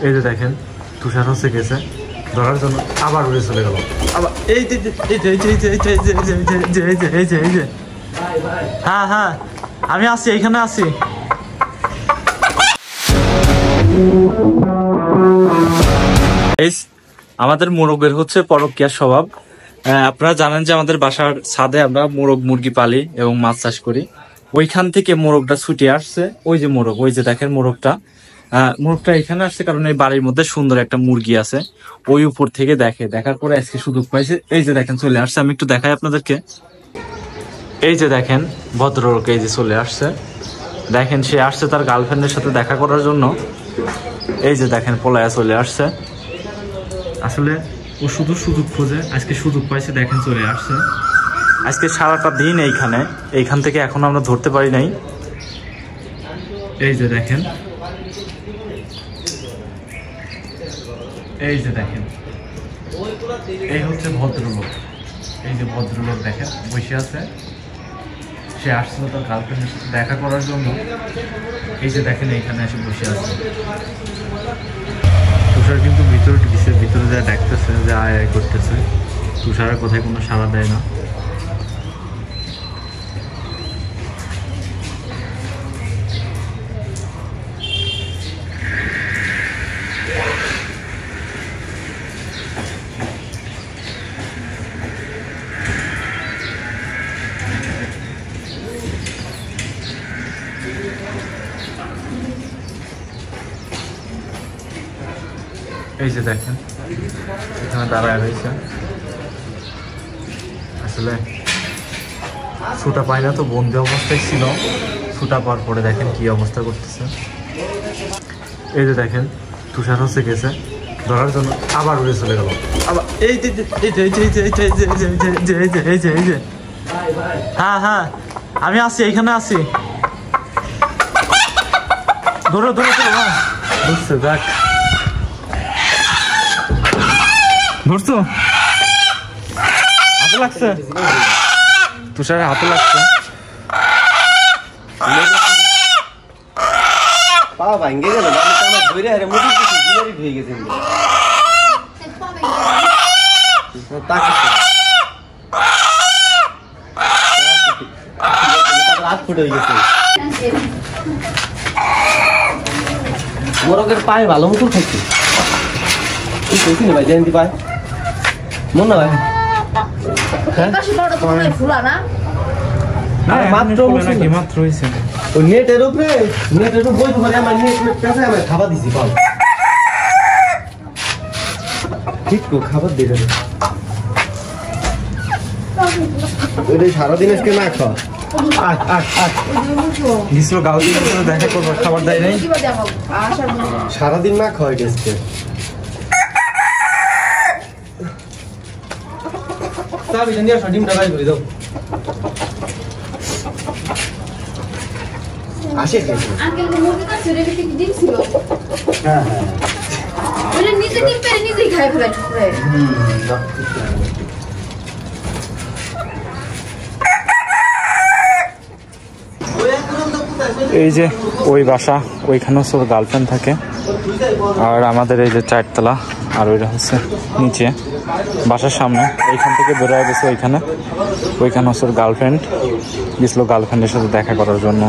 এই যে দেখেন তুষার হচ্ছে গেছে ধরার জন্য, আবার উড়ে চলে গেল। আবার এই যে হ্যাঁ হ্যাঁ আমি আছি, এইখানে আছি। আমাদের মোরগের হচ্ছে পরকীয়া স্বভাব। আপনারা জানেন যে আমাদের বাসার ছাদে আমরা মোরগ মুরগি পালি এবং মাছ চাষ করি। ওইখান থেকে মোরগটা ছুটে আসছে। ওই যে মোরগ, ওই যে দেখেন মোরগটা এখানে আসছে কারণ এই বাড়ির মধ্যে সুন্দর একটা মুরগি আছে। ওই উপর থেকে দেখার পরে আজকে সুযোগ পাইছে। এই যে দেখেন চলে আসছে, আমি একটু দেখাই আপনাদেরকে। এই যে দেখেন ভদ্রলোক এই যে চলে আসছে, দেখেন সে আসছে তার গার্লফ্রেন্ডের সাথে দেখা করার জন্য। এই যে দেখেন পলায়া চলে আসছে। আসলে ও শুধু সুযোগ খোঁজে, আজকে সুযোগ পাইছে, দেখেন চলে আসছে। আজকে সারাটা দিন এইখান থেকে এখন আমরা ধরতে পারি নাই। এই যে দেখেন, এই যে দেখেন, এই হচ্ছে ভদ্রলোক। এই যে ভদ্রলোক দেখেন বসে আছে, সে আসছিল তার গার্লফ্রেন্ডের সাথে দেখা করার জন্য। এই যে দেখেন এইখানে এসে বসে আছে। তুষার কিন্তু ভিতরে যা দেখতেছে, যে আয় আয় করতেছে, তুষারের কোথায় কোনো সাড়া দেয় না। এই যে দেখেন এখানে দাঁড়ায় রয়েছে। আসলে ছুটা পায় না তো, বন্দি অবস্থায় ছিল। ছুটা পাওয়ার পরে দেখেন কি অবস্থা করতেছে। এই যে দেখেন তুষার হচ্ছে গেছে ধরার জন্য, আবার উড়ে চলে গেল। আবার এই যে হ্যাঁ হ্যাঁ আমি আছি, এইখানে আছি। ধরো বুঝছে, দেখ ধরছো, হাতে লাগছে, তুষারের হাতে লাগছে। পা ভাঙ্গে গেল, ধরে হারে মুটি দিনারি হয়ে গেছে। রাত ফুটে হয়ে গেছে। মোরগের পায়ে ভালো মতো খাইছে। ভাই জয়ন্তী পায় মনে হয় মাত্র হয়েছে। নেটের উপরে বই ধরে আমার পেঁচে আমার খাবার দিছি পাল ঠিক খাবার দিয়ে দেবে। সারাদিন আজকে না খাওয়া দেখা করবো, খাবার দেয় নাই সারাদিন না খাওয়া আজকে। ডিমটা বাই করে দাও। আসে হ্যাঁ হ্যাঁ এই যে ওই বাসা, ওইখানে হচ্ছে ওর গার্লফ্রেন্ড থাকে। আর আমাদের এই যে 4 তলা, আর ওইটা হচ্ছে নিচে বাসার সামনে। এইখান থেকে বেরোয় গেছে ওইখানে হচ্ছে ওর গার্লফ্রেন্ড গেছিল গার্লফ্রেন্ডের সাথে দেখা করার জন্য।